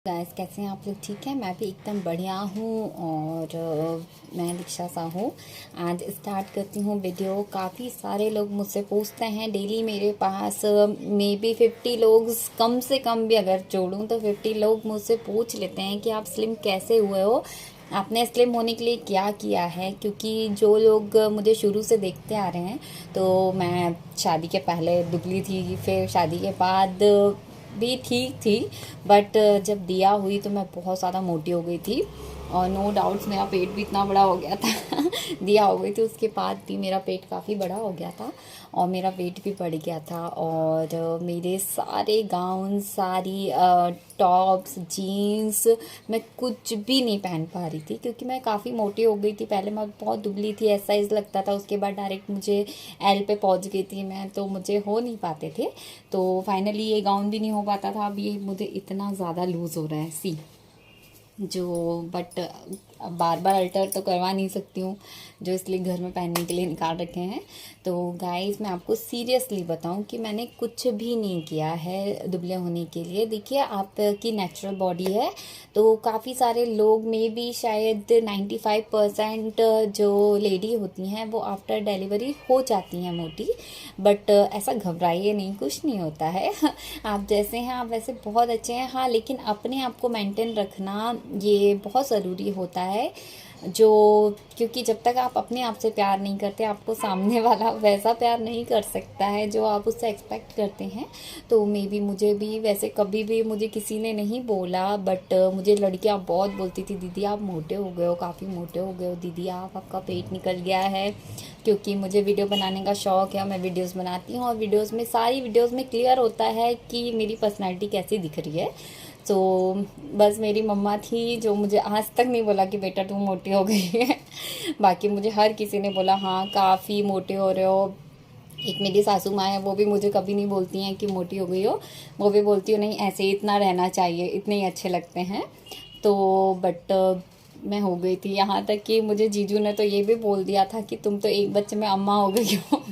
Guys, कैसे हैं आप लोग? ठीक है, मैं भी एकदम बढ़िया हूँ। और मैं दीक्षा साहू आज स्टार्ट करती हूँ वीडियो। काफ़ी सारे लोग मुझसे पूछते हैं डेली। मेरे पास मे बी 50 लोग, कम से कम भी अगर जोड़ूँ तो 50 लोग मुझसे पूछ लेते हैं कि आप स्लिम कैसे हुए हो, आपने स्लिम होने के लिए क्या किया है। क्योंकि जो लोग मुझे शुरू से देखते आ रहे हैं, तो मैं शादी के पहले दुबली थी, फिर शादी के बाद भी ठीक थी, बट जब दिया हुई तो मैं बहुत ज़्यादा मोटी हो गई थी। और नो डाउट्स मेरा पेट भी इतना बड़ा हो गया था दिया हो गई थी उसके बाद भी मेरा पेट काफ़ी बड़ा हो गया था और मेरा वेट भी बढ़ गया था। और मेरे सारे गाउन, सारी टॉप्स, जीन्स, मैं कुछ भी नहीं पहन पा रही थी क्योंकि मैं काफ़ी मोटी हो गई थी। पहले मैं बहुत दुबली थी, एस साइज़ लगता था, उसके बाद डायरेक्ट मुझे एल पे पहुंच गई थी मैं, तो मुझे हो नहीं पाते थे। तो फाइनली ये गाउन भी नहीं हो पाता था। अब ये मुझे इतना ज़्यादा लूज़ हो रहा है जो, बट बार बार अल्टर तो करवा नहीं सकती हूँ, जो इसलिए घर में पहनने के लिए निकाल रखे हैं। तो गाइस, मैं आपको सीरियसली बताऊं कि मैंने कुछ भी नहीं किया है दुबले होने के लिए। देखिए, आपकी नेचुरल बॉडी है, तो काफ़ी सारे लोग में भी शायद 95% जो लेडी होती हैं वो आफ्टर डिलीवरी हो जाती हैं मोटी। बट ऐसा घबराइए नहीं, कुछ नहीं होता है आप जैसे हैं आप वैसे बहुत अच्छे हैं। हाँ, लेकिन अपने आप को मेंटेन रखना ये बहुत ज़रूरी होता है। जो, क्योंकि जब तक आप अपने आप से प्यार नहीं करते, आपको सामने वाला वैसा प्यार नहीं कर सकता है जो आप उससे एक्सपेक्ट करते हैं। तो मे बी मुझे भी वैसे कभी भी मुझे किसी ने नहीं बोला, बट मुझे लड़कियां बहुत बोलती थी, दीदी आप मोटे हो गए हो, काफ़ी मोटे हो गए हो, दीदी आपका पेट निकल गया है। क्योंकि मुझे वीडियो बनाने का शौक़ है, मैं वीडियोस बनाती हूँ और वीडियोस में, सारी वीडियोस में क्लियर होता है कि मेरी पर्सनैलिटी कैसी दिख रही है। तो बस मेरी मम्मा थी जो मुझे आज तक नहीं बोला कि बेटा तुम मोटी हो गई है बाकी मुझे हर किसी ने बोला हाँ काफ़ी मोटे हो रहे हो। एक मेरी सासू माँ है, वो भी मुझे कभी नहीं बोलती हैं कि मोटी हो गई हो, वो भी बोलती हो नहीं ऐसे ही इतना रहना चाहिए, इतने ही अच्छे लगते हैं। तो बट मैं हो गई थी, यहाँ तक कि मुझे जीजू ने तो ये भी बोल दिया था कि तुम तो एक बच्चे में अम्मा हो गई हो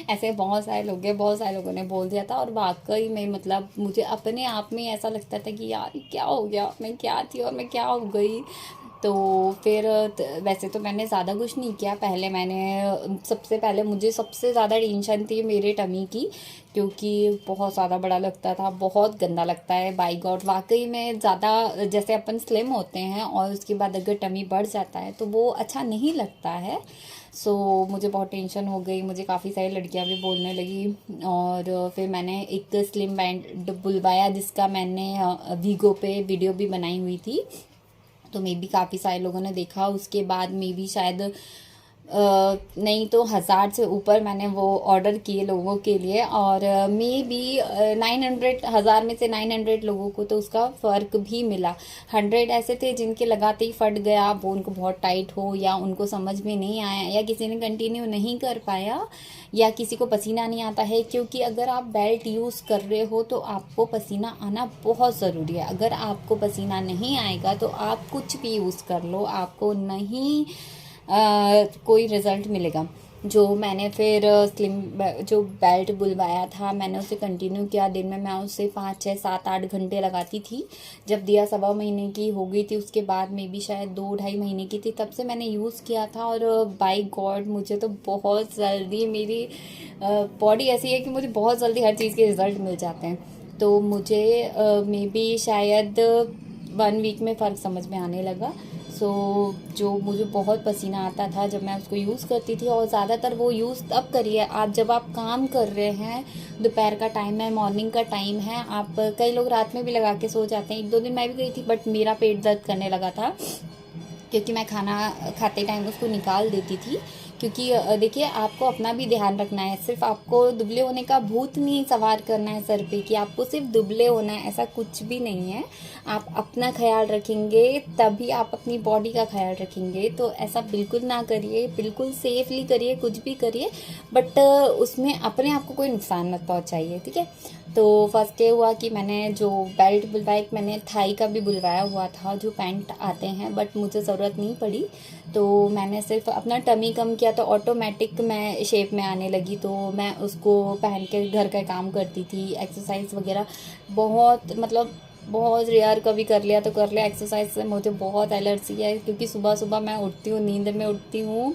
ऐसे बहुत सारे लोग हैं, बहुत सारे लोगों ने बोल दिया था। और वाकई में मतलब मुझे अपने आप में ऐसा लगता था कि यार क्या हो गया, मैं क्या थी और मैं क्या हो गई। तो फिर वैसे तो मैंने ज़्यादा कुछ नहीं किया। पहले मैंने, सबसे पहले मुझे सबसे ज़्यादा टेंशन थी मेरे टमी की, क्योंकि बहुत ज़्यादा बड़ा लगता था, बहुत गंदा लगता है। बाई गॉड, वाकई में ज़्यादा जैसे अपन स्लिम होते हैं और उसके बाद अगर टमी बढ़ जाता है तो वो अच्छा नहीं लगता है। सो मुझे बहुत टेंशन हो गई, मुझे काफ़ी सारी लड़कियां भी बोलने लगी। और फिर मैंने एक स्लिम बैंड बुलवाया जिसका मैंने वीगो पे वीडियो भी बनाई हुई थी। तो मे बी काफ़ी सारे लोगों ने देखा। उसके बाद मे बी शायद नहीं तो 1000 से ऊपर मैंने वो ऑर्डर किए लोगों के लिए। और मे बी 900, 1000 में से 900 लोगों को तो उसका फ़र्क भी मिला। 100 ऐसे थे जिनके लगाते ही फट गया, वो उनको बहुत टाइट हो, या उनको समझ में नहीं आया, या किसी ने कंटिन्यू नहीं कर पाया, या किसी को पसीना नहीं आता है। क्योंकि अगर आप बेल्ट यूज़ कर रहे हो तो आपको पसीना आना बहुत ज़रूरी है। अगर आपको पसीना नहीं आएगा तो आप कुछ भी यूज़ कर लो, आपको नहीं कोई रिज़ल्ट मिलेगा। जो मैंने फिर स्लिम जो बेल्ट बुलवाया था, मैंने उसे कंटिन्यू किया। दिन में मैं उसे 5, 6, 7, 8 घंटे लगाती थी। जब दिया 1.25 महीने की हो गई थी, उसके बाद में भी शायद 2, 2.5 महीने की थी, तब से मैंने यूज़ किया था। और बाय गॉड, मुझे तो बहुत जल्दी, मेरी बॉडी ऐसी है कि मुझे बहुत जल्दी हर चीज़ के रिज़ल्ट मिल जाते हैं। तो मुझे मे बी शायद 1 वीक में फ़र्क समझ में आने लगा। सो जो मुझे बहुत पसीना आता था जब मैं उसको यूज़ करती थी, और ज़्यादातर वो यूज़ तब करिए आप जब आप काम कर रहे हैं, दोपहर का टाइम है, मॉर्निंग का टाइम है। आप, कई लोग रात में भी लगा के सो जाते हैं। 1-2 दिन मैं भी गई थी, बट मेरा पेट दर्द करने लगा था क्योंकि मैं खाना खाते टाइम उसको निकाल देती थी। क्योंकि देखिए, आपको अपना भी ध्यान रखना है। सिर्फ आपको दुबले होने का भूत नहीं सवार करना है सर पे कि आपको सिर्फ दुबले होना है, ऐसा कुछ भी नहीं है। आप अपना ख्याल रखेंगे तभी आप अपनी बॉडी का ख्याल रखेंगे। तो ऐसा बिल्कुल ना करिए, बिल्कुल सेफली करिए, कुछ भी करिए, बट उसमें अपने आप को कोई नुकसान मत पहुंचाइए, ठीक है। तो फर्स्ट ये हुआ कि मैंने जो बेल्ट बुलवाई, मैंने थाई का भी बुलवाया हुआ था, जो पैंट आते हैं, बट मुझे ज़रूरत नहीं पड़ी। तो मैंने सिर्फ अपना टमी कम किया तो ऑटोमेटिक मैं शेप में आने लगी। तो मैं उसको पहन के घर का काम करती थी, एक्सरसाइज वगैरह बहुत, मतलब बहुत रेयर कभी कर लिया तो कर लिया। एक्सरसाइज से मुझे बहुत एलर्जी है, क्योंकि सुबह सुबह मैं उठती हूँ, नींद में उठती हूँ,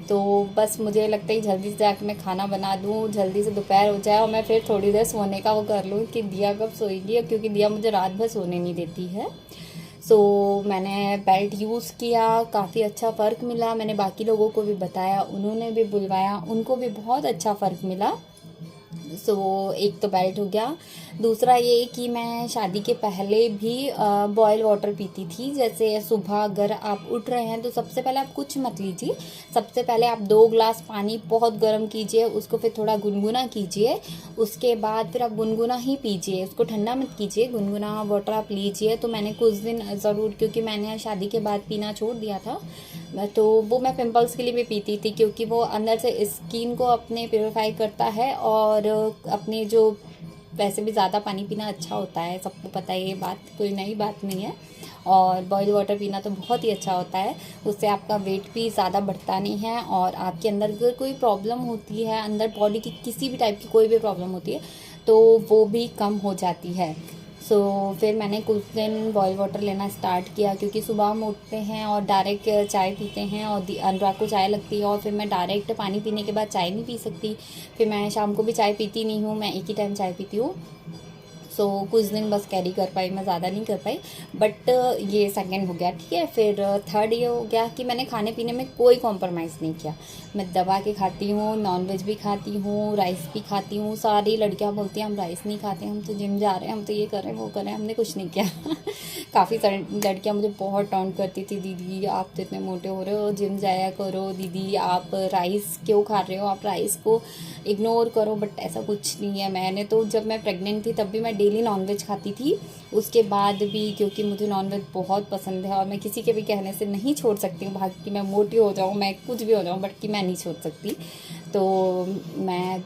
तो बस मुझे लगता है जल्दी से जाकर मैं खाना बना दूँ, जल्दी से दोपहर हो जाए और मैं फिर थोड़ी देर सोने का वो कर लूँ कि दिया कब सोएगी, क्योंकि दिया मुझे रात भर सोने नहीं देती है। सो मैंने बेल्ट यूज़ किया, काफ़ी अच्छा फ़र्क मिला। मैंने बाकी लोगों को भी बताया, उन्होंने भी बुलवाया, उनको भी बहुत अच्छा फ़र्क मिला। एक तो बेल्ट हो गया। दूसरा ये कि मैं शादी के पहले भी बॉयल वाटर पीती थी। जैसे सुबह अगर आप उठ रहे हैं तो सबसे पहले आप कुछ मत लीजिए, सबसे पहले आप 2 ग्लास पानी बहुत गर्म कीजिए, उसको फिर थोड़ा गुनगुना कीजिए, उसके बाद फिर आप गुनगुना ही पीजिए, उसको ठंडा मत कीजिए, गुनगुना वाटर आप लीजिए। तो मैंने कुछ दिन ज़रूर, क्योंकि मैंने शादी के बाद पीना छोड़ दिया था, तो वो मैं पिंपल्स के लिए भी पीती थी, क्योंकि वो अंदर से स्किन को अपने प्योरीफाई करता है और अपने जो, वैसे भी ज़्यादा पानी पीना अच्छा होता है, सबको पता है, ये बात कोई नई बात नहीं है। और बॉयल वाटर पीना तो बहुत ही अच्छा होता है, उससे आपका वेट भी ज़्यादा बढ़ता नहीं है, और आपके अंदर अगर कोई प्रॉब्लम होती है, अंदर बॉडी की किसी भी टाइप की कोई भी प्रॉब्लम होती है तो वो भी कम हो जाती है। फिर मैंने कुछ दिन बॉयल वाटर लेना स्टार्ट किया, क्योंकि सुबह हम उठते हैं और डायरेक्ट चाय पीते हैं, और अनुराग को चाय लगती है, और फिर मैं डायरेक्ट पानी पीने के बाद चाय नहीं पी सकती। फिर मैं शाम को भी चाय पीती नहीं हूँ, मैं एक ही टाइम चाय पीती हूँ। कुछ दिन बस कैरी कर पाई, मैं ज़्यादा नहीं कर पाई। बट ये सेकंड हो गया, ठीक है। फिर थर्ड ये हो गया कि मैंने खाने पीने में कोई कॉम्प्रोमाइज़ नहीं किया। मैं दबा के खाती हूँ, नॉनवेज भी खाती हूँ, राइस भी खाती हूँ। सारी लड़कियाँ बोलती हैं हम राइस नहीं खाते, हम तो जिम जा रहे हैं, हम तो ये कर रहे हैं, वो कर रहे हैं। हमने कुछ नहीं किया। काफ़ी सारी लड़कियाँ मुझे बहुत टॉन्ट करती थी, दीदी आप तो इतने मोटे हो रहे हो, जिम जाया करो, दीदी आप राइस क्यों खा रहे हो, आप राइस को इग्नोर करो। बट ऐसा कुछ नहीं है। मैंने तो जब मैं प्रेग्नेंट थी तब भी मैं डेली नॉनवेज खाती थी, उसके बाद भी, क्योंकि मुझे नॉनवेज बहुत पसंद है और मैं किसी के भी कहने से नहीं छोड़ सकती हूँ। भाग कि मैं मोटी हो जाऊँ, मैं कुछ भी हो जाऊँ, बट कि मैं नहीं छोड़ सकती। तो मैं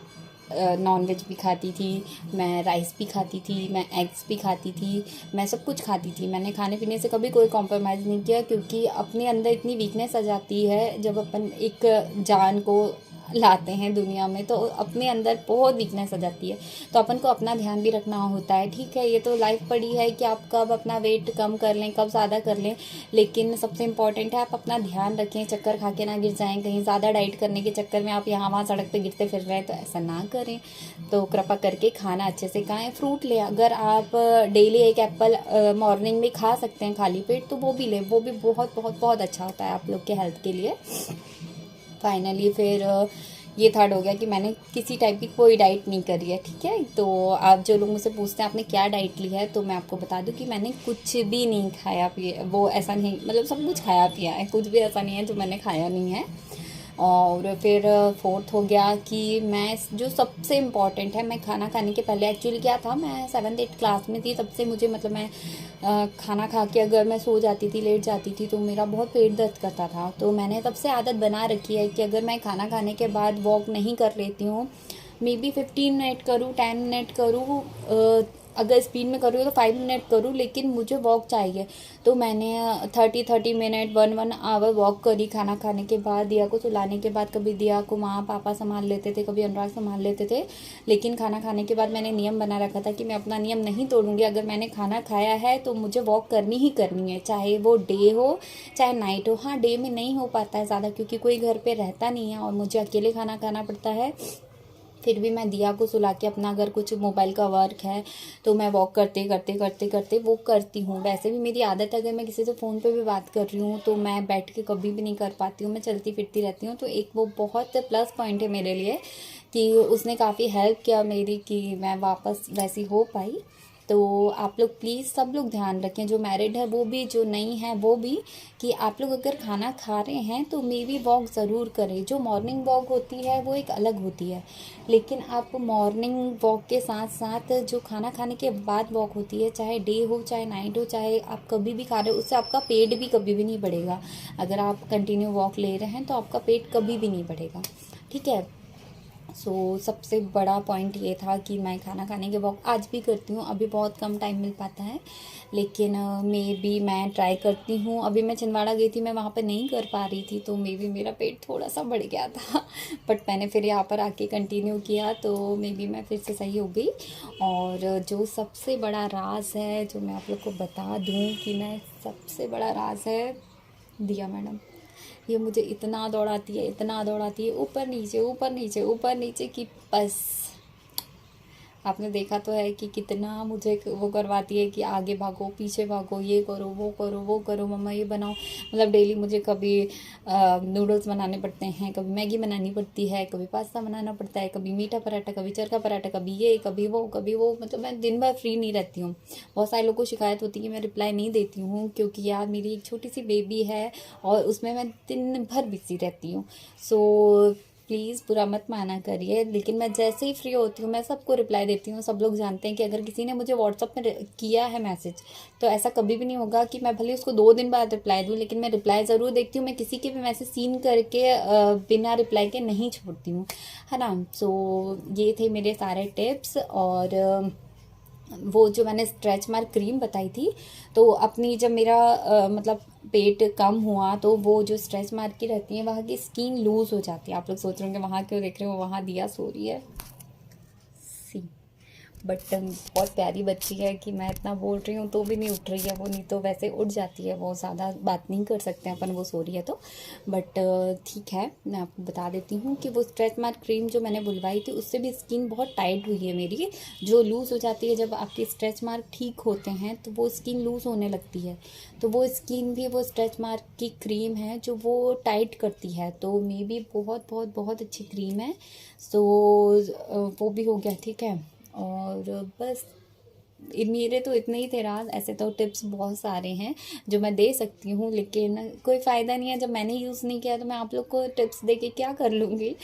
नॉनवेज भी खाती थी, मैं राइस भी खाती थी, मैं एग्स भी खाती थी, मैं सब कुछ खाती थी। मैंने खाने पीने से कभी कोई कॉम्प्रोमाइज़ नहीं किया, क्योंकि अपने अंदर इतनी वीकनेस आ जाती है जब अपन एक जान को लाते हैं दुनिया में, तो अपने अंदर बहुत वीकनेस आ जाती है। तो अपन को अपना ध्यान भी रखना होता है, ठीक है। ये तो लाइफ पड़ी है कि आप कब अपना वेट कम कर लें, कब ज़्यादा कर लें, लेकिन सबसे इम्पॉर्टेंट है आप अपना ध्यान रखें, चक्कर खा के ना गिर जाएं कहीं। ज़्यादा डाइट करने के चक्कर में आप यहाँ वहाँ सड़क पे गिरते फिर रहे हैं, तो ऐसा ना करें। तो कृपा करके खाना अच्छे से खाएं, फ्रूट लें। अगर आप डेली एक एप्पल मॉर्निंग में खा सकते हैं खाली पेट, तो वो भी लें, वो भी बहुत बहुत बहुत अच्छा होता है आप लोग के हेल्थ के लिए। फाइनली फिर ये थर्ड हो गया कि मैंने किसी टाइप की कोई डाइट नहीं करी है, ठीक है। तो आप जो लोग मुझसे पूछते हैं आपने क्या डाइट ली है, तो मैं आपको बता दूं कि मैंने कुछ भी नहीं खाया पिया, वो ऐसा नहीं, मतलब सब कुछ खाया पिया है, कुछ भी ऐसा नहीं है जो मैंने खाया नहीं है। और फिर फोर्थ हो गया कि मैं, जो सबसे इम्पॉर्टेंट है, मैं खाना खाने के पहले, एक्चुअली क्या था, मैं 7th-8th क्लास में थी, तब से मुझे, मतलब मैं खाना खा के अगर मैं सो जाती थी, लेट जाती थी, तो मेरा बहुत पेट दर्द करता था। तो मैंने तब से आदत बना रखी है कि अगर मैं खाना खाने के बाद वॉक नहीं कर लेती हूँ, मे बी 15 मिनट करूँ, 10 मिनट करूँ, अगर स्पीड में करूँ तो 5 मिनट करूँ, लेकिन मुझे वॉक चाहिए। तो मैंने 30 मिनट 1 आवर वॉक करी खाना खाने के बाद। दिया को सुलाने के बाद, कभी दिया को माँ पापा संभाल लेते थे, कभी अनुराग संभाल लेते थे, लेकिन खाना खाने के बाद मैंने नियम बना रखा था कि मैं अपना नियम नहीं तोड़ूंगी। अगर मैंने खाना खाया है तो मुझे वॉक करनी ही करनी है, चाहे वो डे हो चाहे नाइट हो। हाँ, डे में नहीं हो पाता है ज़्यादा, क्योंकि कोई घर पे रहता नहीं है और मुझे अकेले खाना खाना पड़ता है। फिर भी मैं दिया को सुला के, अपना अगर कुछ मोबाइल का वर्क है तो मैं वॉक करते करते करते करते वो करती हूँ। वैसे भी मेरी आदत है, अगर मैं किसी से फ़ोन पे भी बात कर रही हूँ तो मैं बैठ के कभी भी नहीं कर पाती हूँ, मैं चलती फिरती रहती हूँ। तो एक वो बहुत प्लस पॉइंट है मेरे लिए कि उसने काफ़ी हेल्प किया मेरी, कि मैं वापस वैसी हो पाई। तो आप लोग प्लीज़ सब लोग ध्यान रखें, जो मैरिड है वो भी, जो नहीं है वो भी, कि आप लोग अगर खाना खा रहे हैं तो मे बी वॉक ज़रूर करें। जो मॉर्निंग वॉक होती है वो एक अलग होती है, लेकिन आप मॉर्निंग वॉक के साथ साथ जो खाना खाने के बाद वॉक होती है, चाहे डे हो चाहे नाइट हो, चाहे आप कभी भी खा रहे हो, उससे आपका पेट भी कभी भी नहीं बढ़ेगा। अगर आप कंटिन्यू वॉक ले रहे हैं तो आपका पेट कभी भी नहीं बढ़ेगा, ठीक है। सबसे बड़ा पॉइंट ये था कि मैं खाना खाने के वक्त आज भी करती हूँ, अभी बहुत कम टाइम मिल पाता है, लेकिन मैं ट्राई करती हूँ। अभी मैं छिंदवाड़ा गई थी, मैं वहाँ पे नहीं कर पा रही थी, तो मेरा पेट थोड़ा सा बढ़ गया था बट मैंने फिर यहाँ पर आके कंटिन्यू किया, तो मैं फिर से सही हो गई। और जो सबसे बड़ा राज है जो मैं आप लोग को बता दूँ कि मैं सबसे बड़ा राज है दिया मैडम। ये मुझे इतना दौड़ाती है ऊपर नीचे ऊपर नीचे ऊपर नीचे कि बस आपने देखा तो है कि कितना मुझे वो करवाती है कि आगे भागो पीछे भागो, ये करो वो करो मम्मा ये बनाओ। मतलब डेली मुझे कभी नूडल्स बनाने पड़ते हैं, कभी मैगी बनानी पड़ती है, कभी पास्ता बनाना पड़ता है, कभी मीठा पराठा, कभी चरखा पराठा, कभी ये कभी वो। मतलब मैं दिन भर फ्री नहीं रहती हूँ। बहुत सारे लोगों को शिकायत होती है कि मैं रिप्लाई नहीं देती हूँ, क्योंकि यार मेरी एक छोटी सी बेबी है और उसमें मैं दिन भर बिजी रहती हूँ। प्लीज़ बुरा मत माना करिए, लेकिन मैं जैसे ही फ्री होती हूँ मैं सबको रिप्लाई देती हूँ। सब लोग जानते हैं कि अगर किसी ने मुझे व्हाट्सअप में किया है मैसेज, तो ऐसा कभी भी नहीं होगा कि मैं भले उसको 2 दिन बाद रिप्लाई दूँ, लेकिन मैं रिप्लाई ज़रूर देखती हूँ। मैं किसी के भी मैसेज सीन करके बिना रिप्लाई के नहीं छोड़ती हूँ, है ना। ये थे मेरे सारे टिप्स। और वो जो मैंने स्ट्रेच मार्क क्रीम बताई थी, तो अपनी जब मेरा मतलब पेट कम हुआ, तो वो जो स्ट्रेच मार्क की रहती है वहाँ की स्किन लूज़ हो जाती है। आप लोग सोच रहे होंगे वहाँ क्यों देख रहे हो, वहाँ दिया सो रही है सी, बट बहुत प्यारी बच्ची है कि मैं इतना बोल रही हूँ तो भी नहीं उठ रही है वो, नहीं तो वैसे उठ जाती है वो, ज़्यादा बात नहीं कर सकते अपन, वो सो रही है तो। बट ठीक है, मैं आपको बता देती हूँ कि वो स्ट्रेच मार्क क्रीम जो मैंने बुलवाई थी उससे भी स्किन बहुत टाइट हुई है मेरी, जो लूज़ हो जाती है जब आपके स्ट्रेच मार्क ठीक होते हैं तो वो स्किन लूज़ होने लगती है। तो वो स्किन भी वो स्ट्रेच मार्क की क्रीम है जो वो टाइट करती है, तो मे बी बहुत बहुत बहुत अच्छी क्रीम है। वो भी हो गया, ठीक है। और बस मेरे तो इतने ही थे राज, ऐसे तो टिप्स बहुत सारे हैं जो मैं दे सकती हूँ, लेकिन कोई फ़ायदा नहीं है। जब मैंने यूज़ नहीं किया तो मैं आप लोग को टिप्स दे के क्या कर लूँगी।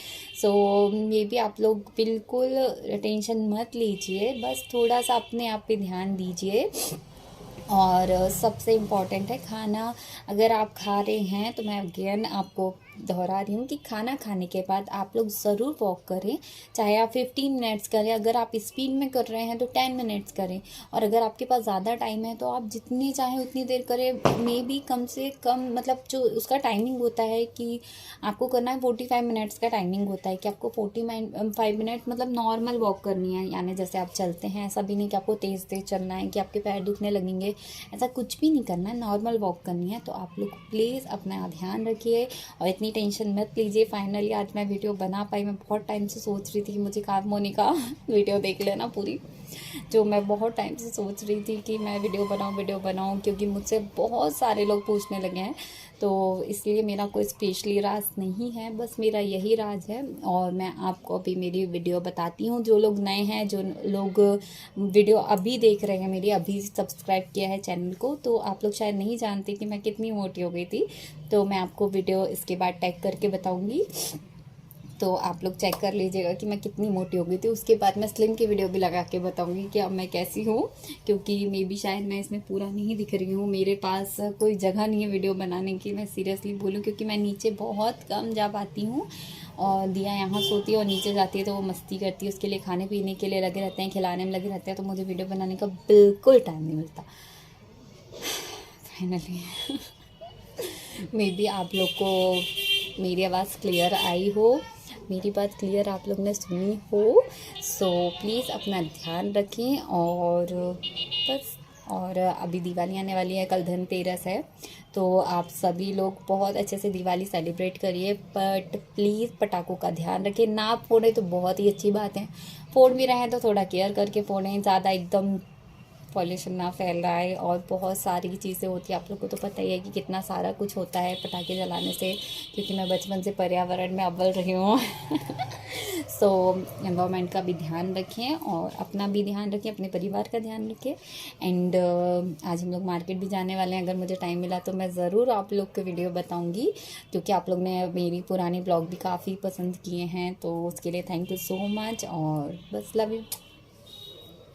ये भी आप लोग बिल्कुल टेंशन मत लीजिए, बस थोड़ा सा अपने आप पे ध्यान दीजिए। और सबसे इम्पॉर्टेंट है खाना, अगर आप खा रहे हैं तो मैं अगेन आपको दोहरा रही हूँ कि खाना खाने के बाद आप लोग ज़रूर वॉक करें, चाहे आप 15 मिनट्स करें, अगर आप स्पीड में कर रहे हैं तो 10 मिनट्स करें, और अगर आपके पास ज़्यादा टाइम है तो आप जितनी चाहें उतनी देर करें। मे बी कम से कम, मतलब जो उसका टाइमिंग होता है कि आपको करना है 45 मिनट्स का टाइमिंग होता है कि आपको 45 मिनट मतलब नॉर्मल वॉक करनी है, यानी जैसे आप चलते हैं, ऐसा भी नहीं कि आपको तेज़ तेज़ चलना है कि आपके पैर दुखने लगेंगे, ऐसा कुछ भी नहीं करना है, नॉर्मल वॉक करनी है। तो आप लोग प्लीज़ अपना ध्यान रखिए और इतनी टेंशन मत लीजिए। फाइनली आज मैं वीडियो बना पाई। मैं बहुत टाइम से सोच रही थी कि मुझे कार मोनिका वीडियो देख लेना पूरी, जो मैं बहुत टाइम से सोच रही थी कि मैं वीडियो बनाऊं, क्योंकि मुझसे बहुत सारे लोग पूछने लगे हैं, तो इसलिए मेरा कोई स्पेशली राज नहीं है, बस मेरा यही राज है। और मैं आपको अभी मेरी वीडियो बताती हूँ। जो लोग नए हैं, जो लोग वीडियो अभी देख रहे हैं मेरी, अभी सब्सक्राइब किया है चैनल को, तो आप लोग शायद नहीं जानते कि मैं कितनी मोटी हो गई थी, तो मैं आपको वीडियो इसके बाद टैग करके बताऊँगी, तो आप लोग चेक कर लीजिएगा कि मैं कितनी मोटी हो गई थी। उसके बाद मैं स्लिम की वीडियो भी लगा के बताऊंगी कि अब मैं कैसी हूँ, क्योंकि मे बी शायद मैं इसमें पूरा नहीं दिख रही हूँ, मेरे पास कोई जगह नहीं है वीडियो बनाने की, मैं सीरियसली बोलूँ, क्योंकि मैं नीचे बहुत कम जा पाती हूँ। और दिया यहाँ सोती है और नीचे जाती है तो वो मस्ती करती है, उसके लिए खाने पीने के लिए लगे रहते हैं, खिलाने में लगे रहते हैं, तो मुझे वीडियो बनाने का बिल्कुल टाइम नहीं मिलता। फाइनली मे बी आप लोग को मेरी आवाज़ क्लियर आई हो, मेरी बात क्लियर आप लोग ने सुनी हो। प्लीज़ अपना ध्यान रखें। और बस, और अभी दिवाली आने वाली है, कल धनतेरस है, तो आप सभी लोग बहुत अच्छे से दिवाली सेलिब्रेट करिए, बट प्लीज़ पटाखों का ध्यान रखें। ना फोड़े तो बहुत ही अच्छी बात है, फोड़ भी रहे हैं तो थोड़ा केयर करके फोड़ें, ज़्यादा एकदम पॉल्यूशन ना फैल रहा है। और बहुत सारी चीज़ें होती है, आप लोग को तो पता ही है कि कितना सारा कुछ होता है पटाखे जलाने से, क्योंकि मैं बचपन से पर्यावरण में अव्वल रही हूँ। एनवायरनमेंट का भी ध्यान रखें और अपना भी ध्यान रखें, अपने परिवार का ध्यान रखें। एंड आज हम लोग मार्केट भी जाने वाले हैं, अगर मुझे टाइम मिला तो मैं ज़रूर आप लोग को वीडियो बताऊँगी, क्योंकि आप लोग ने मेरी पुरानी ब्लॉग भी काफ़ी पसंद किए हैं, तो उसके लिए थैंक यू सो मच। और बस लव यू।